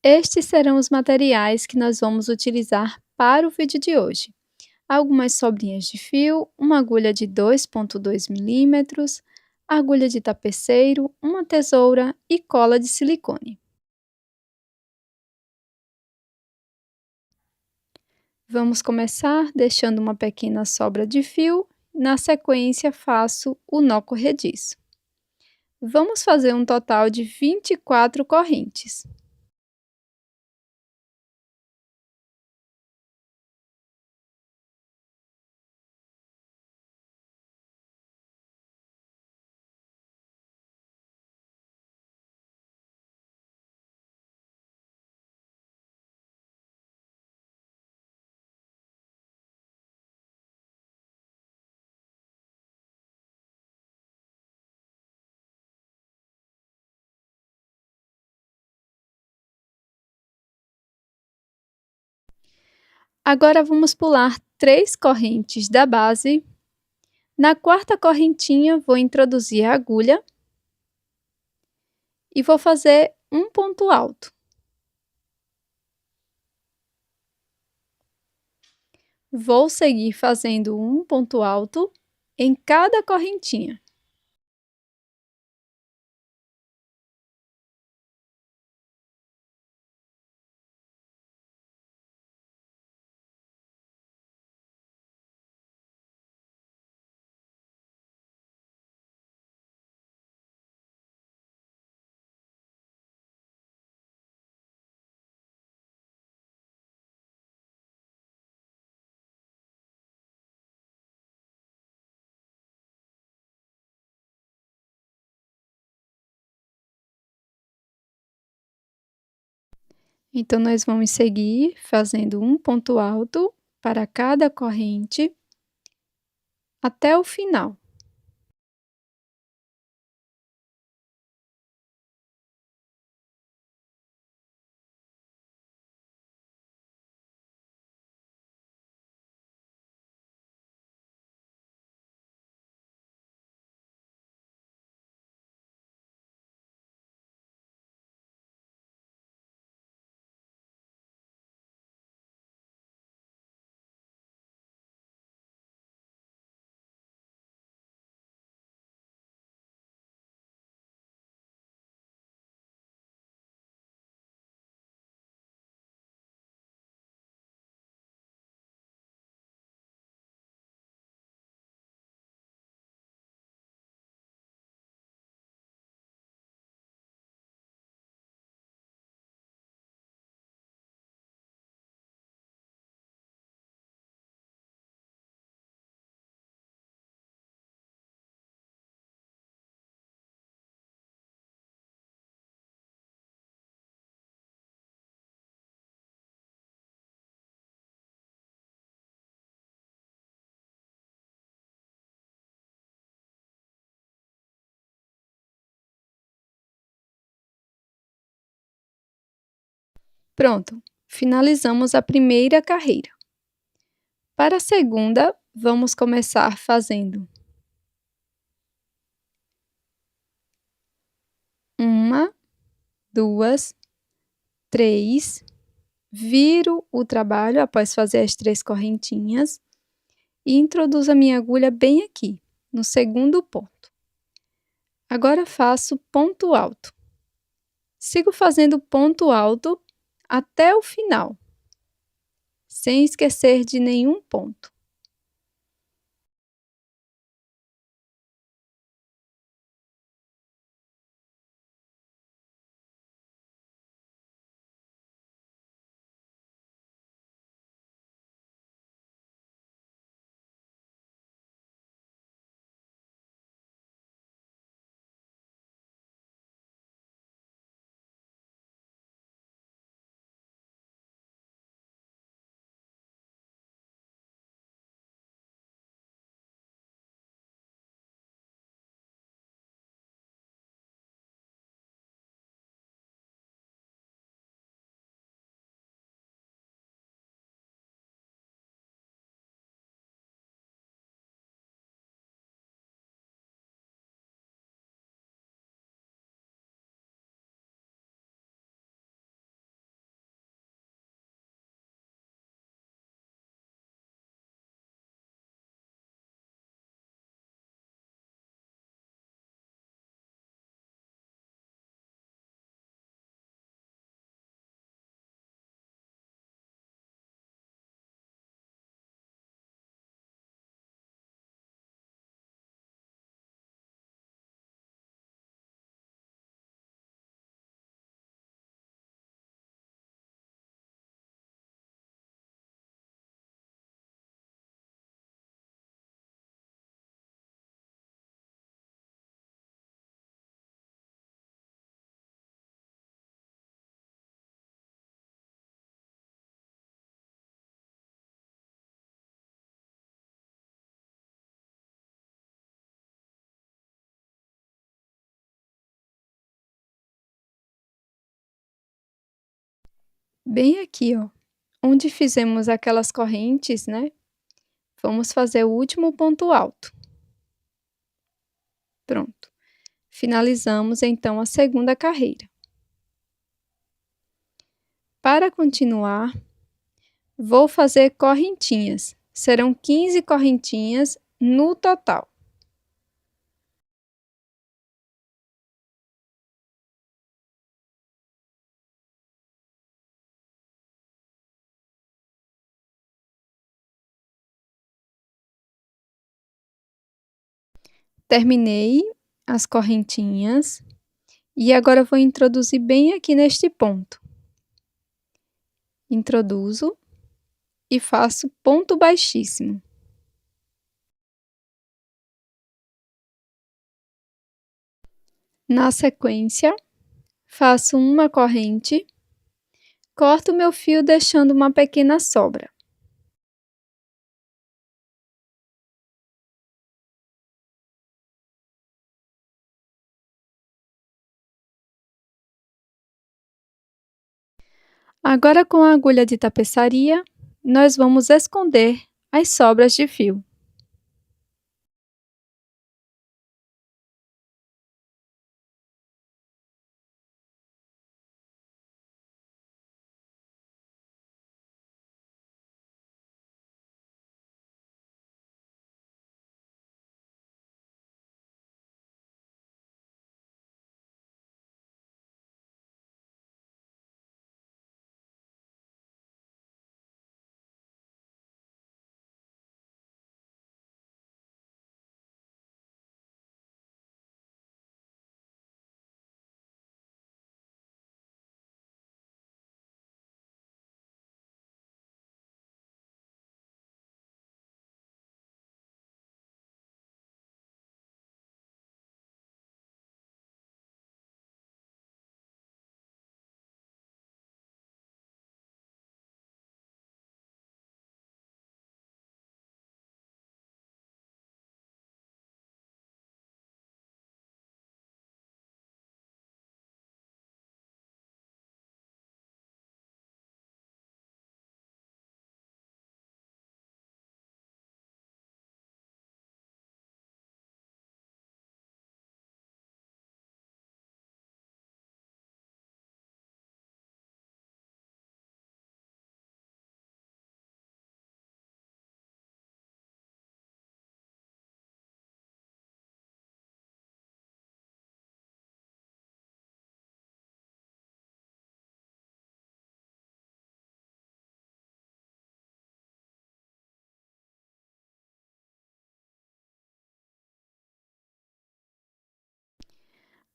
Estes serão os materiais que nós vamos utilizar para o vídeo de hoje. Algumas sobrinhas de fio, uma agulha de 2,2 milímetros, agulha de tapeceiro, uma tesoura e cola de silicone. Vamos começar deixando uma pequena sobra de fio, na sequência faço o nó corrediço. Vamos fazer um total de 24 correntes. Agora vamos pular 3 correntes da base. Na quarta correntinha, vou introduzir a agulha e vou fazer um ponto alto. Vou seguir fazendo um ponto alto em cada correntinha. Então, nós vamos seguir fazendo um ponto alto para cada corrente até o final. Pronto, finalizamos a primeira carreira. Para a segunda, vamos começar fazendo uma, duas, três, viro o trabalho após fazer as 3 correntinhas e introduzo a minha agulha bem aqui, no segundo ponto. Agora faço ponto alto. Sigo fazendo ponto alto até o final, sem esquecer de nenhum ponto. Bem aqui, ó, onde fizemos aquelas correntes, né, vamos fazer o último ponto alto. Pronto. Finalizamos, então, a segunda carreira. Para continuar, vou fazer correntinhas. Serão 15 correntinhas no total. Terminei as correntinhas e agora vou introduzir bem aqui neste ponto. Introduzo e faço ponto baixíssimo. Na sequência, faço uma corrente, corto meu fio deixando uma pequena sobra. Agora, com a agulha de tapeçaria, nós vamos esconder as sobras de fio.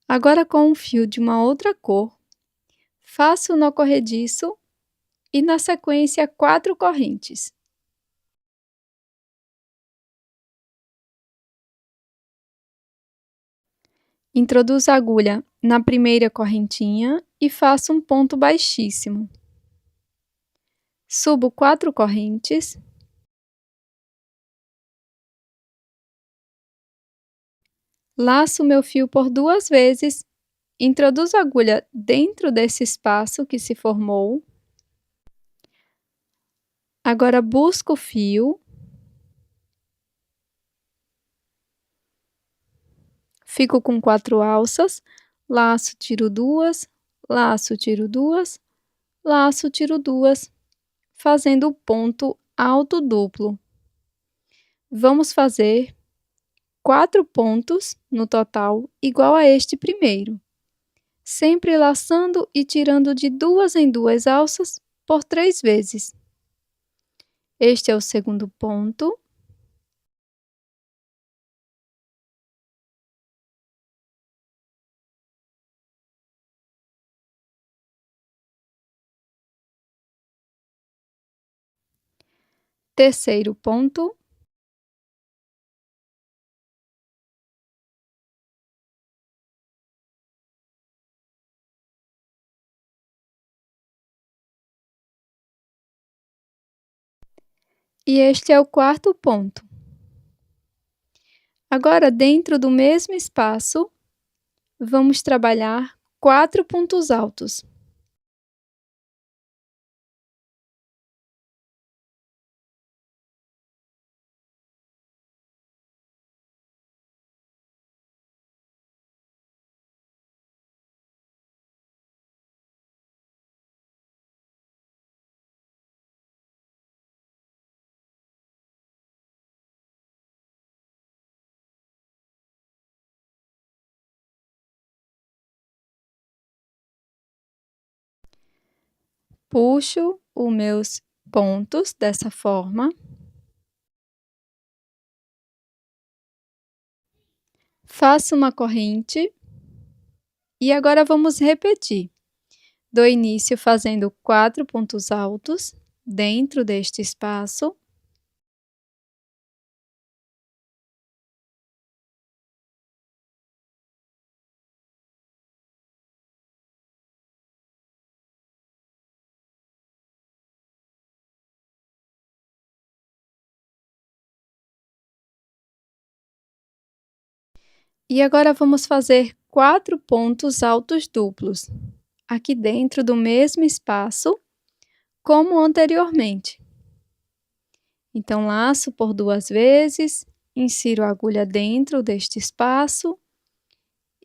Agora, com um fio de uma outra cor, faço o nó corrediço e, na sequência, 4 correntes. Introduzo a agulha na primeira correntinha e faço um ponto baixíssimo. Subo 4 correntes. Laço meu fio por 2 vezes, introduzo a agulha dentro desse espaço que se formou. Agora busco o fio. Fico com 4 alças, laço, tiro 2, laço, tiro 2, laço, tiro 2, fazendo o ponto alto duplo. Vamos fazer 4 pontos no total, igual a este primeiro, sempre laçando e tirando de 2 em 2 alças por 3 vezes. Este é o segundo ponto. Terceiro ponto. E este é o quarto ponto. Agora, dentro do mesmo espaço, vamos trabalhar 4 pontos altos. Puxo os meus pontos dessa forma. Faço uma corrente. E agora vamos repetir. Dou início fazendo 4 pontos altos dentro deste espaço. E agora vamos fazer 4 pontos altos duplos, aqui dentro do mesmo espaço, como anteriormente. Então, laço por 2 vezes, insiro a agulha dentro deste espaço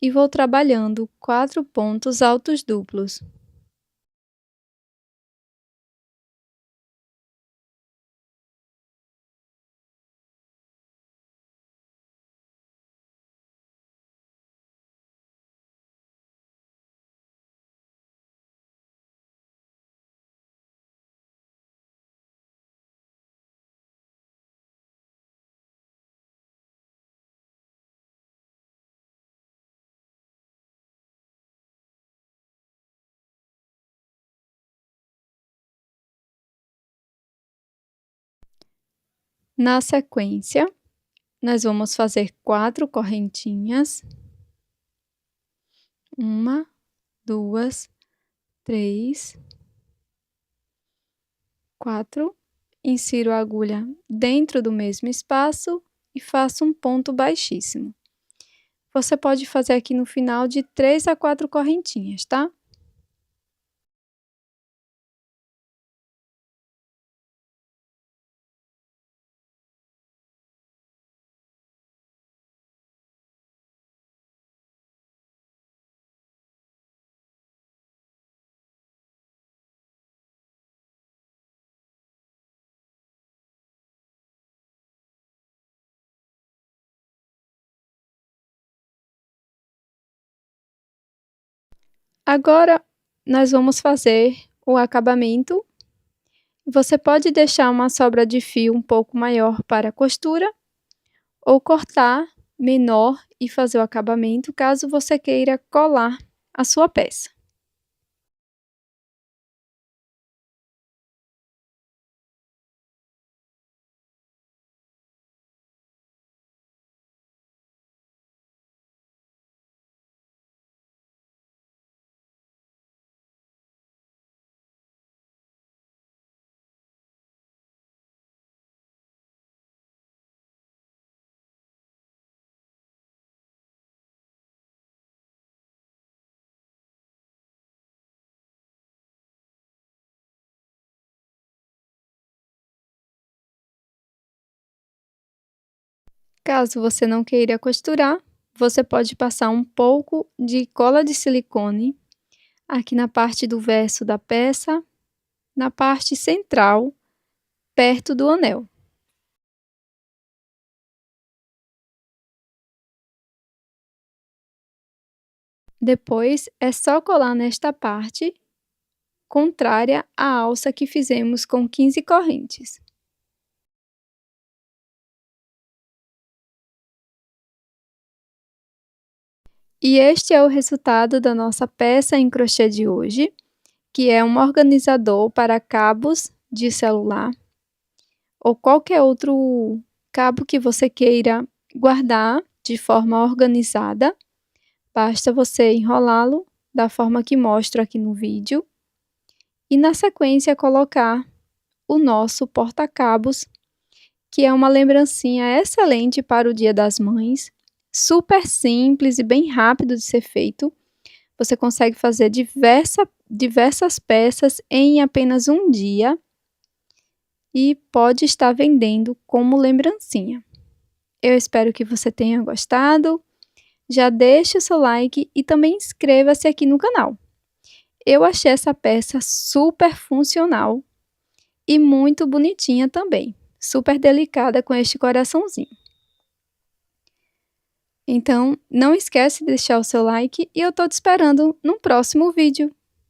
e vou trabalhando 4 pontos altos duplos. Na sequência, nós vamos fazer 4 correntinhas. 1, 2, 3, 4. Insiro a agulha dentro do mesmo espaço e faço um ponto baixíssimo. Você pode fazer aqui no final de 3 a 4 correntinhas, tá? Agora, nós vamos fazer o acabamento. Você pode deixar uma sobra de fio um pouco maior para a costura ou cortar menor e fazer o acabamento, caso você queira colar a sua peça. Caso você não queira costurar, você pode passar um pouco de cola de silicone aqui na parte do verso da peça, na parte central, perto do anel. Depois, é só colar nesta parte, contrária à alça que fizemos com 15 correntes. E este é o resultado da nossa peça em crochê de hoje, que é um organizador para cabos de celular ou qualquer outro cabo que você queira guardar de forma organizada. Basta você enrolá-lo da forma que mostro aqui no vídeo e, na sequência, colocar o nosso porta-cabos, que é uma lembrancinha excelente para o Dia das Mães, super simples e bem rápido de ser feito. Você consegue fazer diversas peças em apenas um dia e pode estar vendendo como lembrancinha. Eu espero que você tenha gostado. Já deixe o seu like e também inscreva-se aqui no canal. Eu achei essa peça super funcional e muito bonitinha também, super delicada com este coraçãozinho. Então, não esquece de deixar o seu like e eu tô te esperando no próximo vídeo.